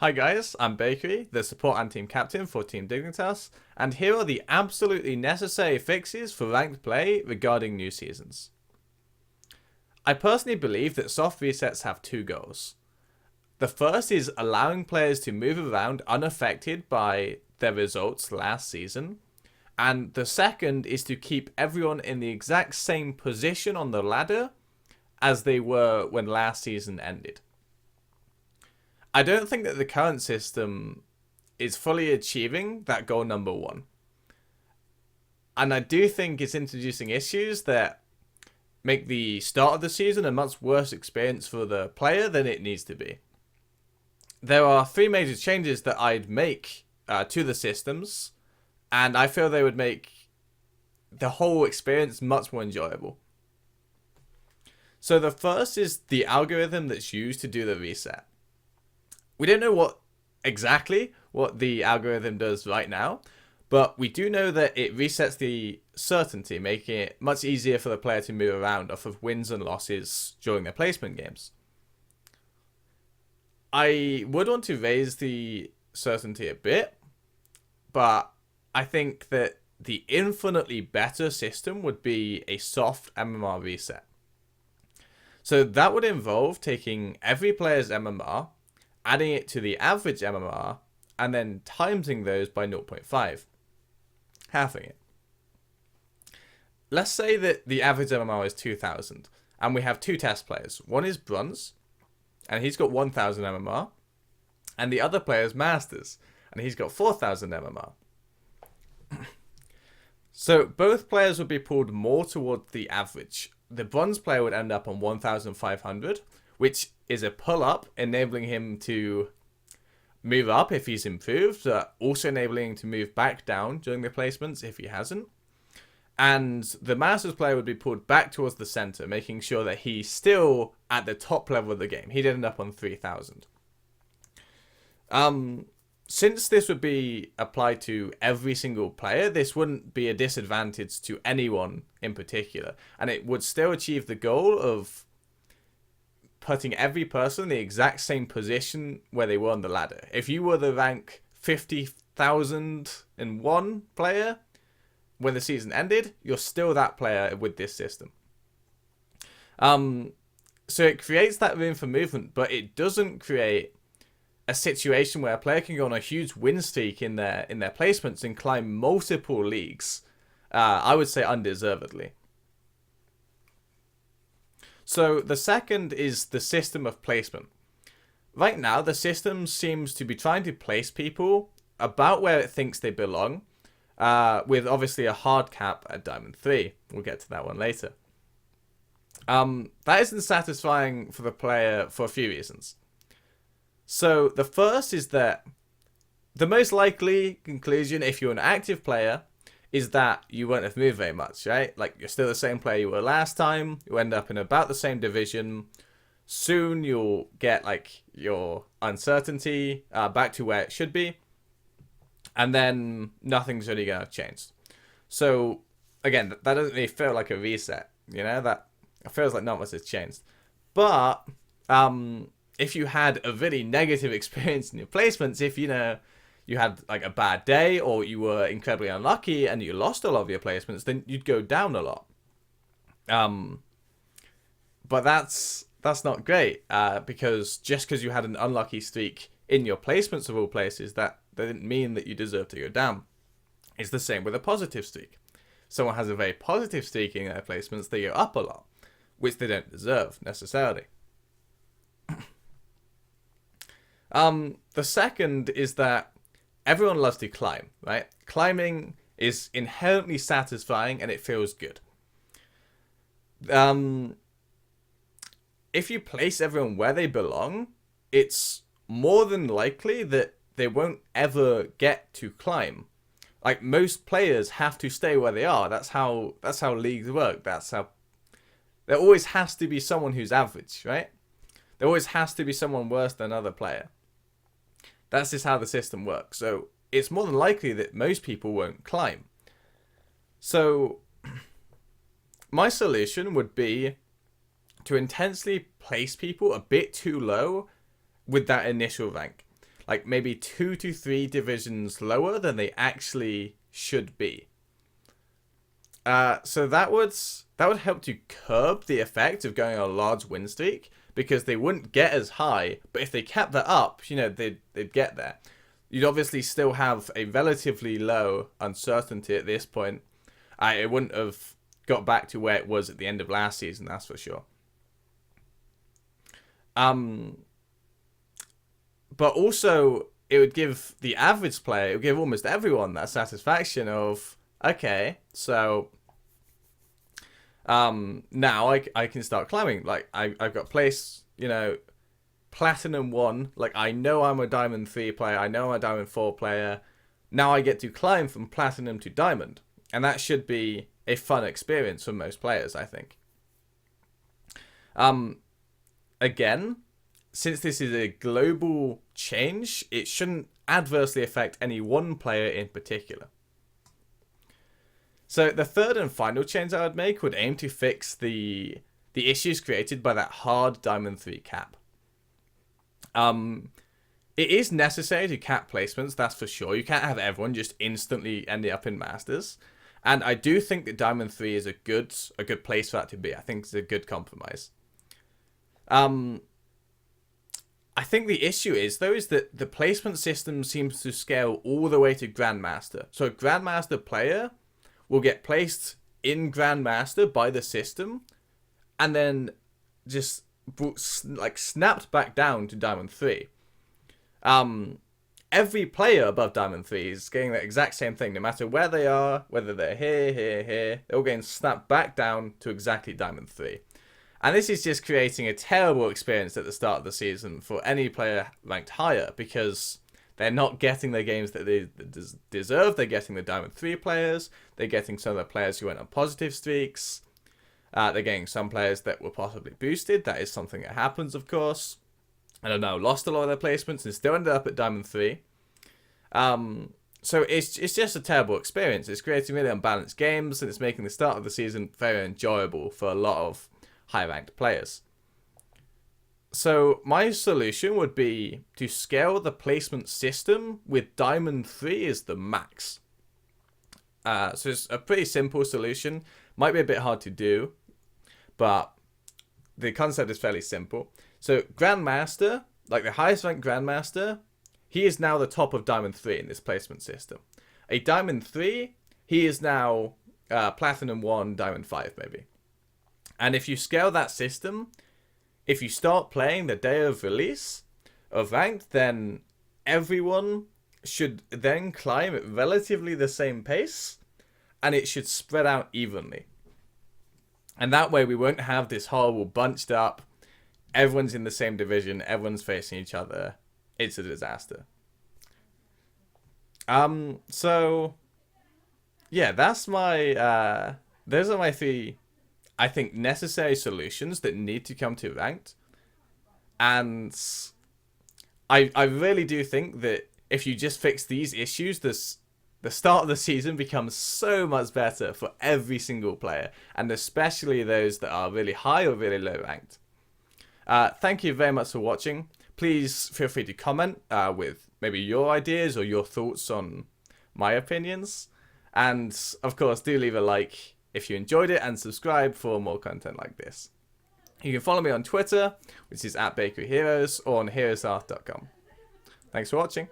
Hi guys, I'm Bakery, the support and team captain for Team Dignitas, and here are the absolutely necessary fixes for ranked play regarding new seasons. I personally believe that soft resets have two goals. The first is allowing players to move around unaffected by their results last season, and the second is to keep everyone in the exact same position on the ladder as they were when last season ended. I don't think that the current system is fully achieving that goal number one. And I do think it's introducing issues that make the start of the season a much worse experience for the player than it needs to be. There are three major changes that I'd make to the systems, and I feel they would make the whole experience much more enjoyable. So the first is the algorithm that's used to do the reset. We don't know exactly what the algorithm does right now, but we do know that it resets the certainty, making it much easier for the player to move around off of wins and losses during their placement games. I would want to raise the certainty a bit, but I think that the infinitely better system would be a soft MMR reset. So that would involve taking every player's MMR, adding it to the average MMR, and then timesing those by 0.5. Halving it. Let's say that the average MMR is 2000, and we have two test players. One is Bronze, and he's got 1000 MMR, and the other player is Masters, and he's got 4000 MMR. So both players would be pulled more towards the average. The Bronze player would end up on 1500, which is a pull-up, enabling him to move up if he's improved, also enabling him to move back down during the placements if he hasn't. And the Masters player would be pulled back towards the center, making sure that he's still at the top level of the game. He'd end up on 3000. Since this would be applied to every single player, this wouldn't be a disadvantage to anyone in particular. And it would still achieve the goal of putting every person in the exact same position where they were on the ladder. If you were the rank 50,001 player when the season ended, you're still that player with this system. So it creates that room for movement, but it doesn't create a situation where a player can go on a huge win streak in their placements and climb multiple leagues. I would say undeservedly. So the second is the system of placement. Right now, the system seems to be trying to place people about where it thinks they belong, with obviously a hard cap at Diamond 3. We'll get to that one later. That isn't satisfying for the player for a few reasons. So the first is that the most likely conclusion, if you're an active player, is that you won't have moved very much, right? Like, you're still the same player you were last time. You end up in about the same division. Soon you'll get, like, your uncertainty back to where it should be. And then nothing's really going to change. So, again, that doesn't really feel like a reset. You know, that feels like not much has changed. But if you had a really negative experience in your placements, if, you know, you had like a bad day or you were incredibly unlucky and you lost a lot of your placements, then you'd go down a lot. But that's not great, because just because you had an unlucky streak in your placements of all places, that didn't mean that you deserve to go down. It's the same with a positive streak. Someone has a very positive streak in their placements, they go up a lot, which they don't deserve necessarily. The second is that everyone loves to climb, right? Climbing is inherently satisfying and it feels good. If you place everyone where they belong, it's more than likely that they won't ever get to climb. Like, most players have to stay where they are. That's how leagues work. There always has to be someone who's average, right? There always has to be someone worse than another player. That's just how the system works. So it's more than likely that most people won't climb. So my solution would be to intensely place people a bit too low with that initial rank. like maybe 2 to 3 divisions lower than they actually should be. So that would help to curb the effect of going on a large win streak, because they wouldn't get as high, but if they kept that up, they'd get there. You'd obviously still have a relatively low uncertainty at this point. It wouldn't have got back to where it was at the end of last season, that's for sure. But also, it would give the average player, it would give almost everyone that satisfaction of, okay, so now I can start climbing. Like, I've got place, Platinum 1. Like, I know I'm a Diamond 3 player, I know I'm a Diamond 4 player. Now I get to climb from Platinum to Diamond. And that should be a fun experience for most players, I think. Again, since this is a global change, it shouldn't adversely affect any one player in particular. So the third and final change I would make would aim to fix the issues created by that hard Diamond 3 cap. It is necessary to cap placements, that's for sure. You can't have everyone just instantly ending up in Masters. And I do think that Diamond 3 is a good place for that to be. I think it's a good compromise. I think the issue is that the placement system seems to scale all the way to Grandmaster. So a Grandmaster player will get placed in Grandmaster by the system, and then just like snapped back down to Diamond 3. Every player above Diamond 3 is getting the exact same thing, no matter where they are, whether they're here, they're all getting snapped back down to exactly Diamond 3. And this is just creating a terrible experience at the start of the season for any player ranked higher, because they're not getting the games that they deserve. They're getting the Diamond 3 players. They're getting some of the players who went on positive streaks. They're getting some players that were possibly boosted. That is something that happens, of course. I don't know, lost a lot of their placements and still ended up at Diamond 3. So it's just a terrible experience. It's creating really unbalanced games, and it's making the start of the season very enjoyable for a lot of high-ranked players. So my solution would be to scale the placement system with Diamond 3 as the max. So it's a pretty simple solution. Might be a bit hard to do, but the concept is fairly simple. So Grandmaster, like the highest ranked Grandmaster, he is now the top of Diamond 3 in this placement system. A Diamond 3, he is now Platinum 1, Diamond 5 maybe. And if you scale that system, if you start playing the day of release of Ranked, then everyone should then climb at relatively the same pace, and it should spread out evenly. And that way we won't have this horrible bunched up, everyone's in the same division, everyone's facing each other. It's a disaster. So yeah, that's my those are my 3, I think, necessary solutions that need to come to Ranked. And I really do think that if you just fix these issues, the start of the season becomes so much better for every single player, and especially those that are really high or really low ranked. Thank you very much for watching. Please feel free to comment with maybe your ideas or your thoughts on my opinions. And of course, do leave a like if you enjoyed it, and subscribe for more content like this. You can follow me on Twitter, which is @BakeryHeroes, or on heroesart.com. Thanks for watching.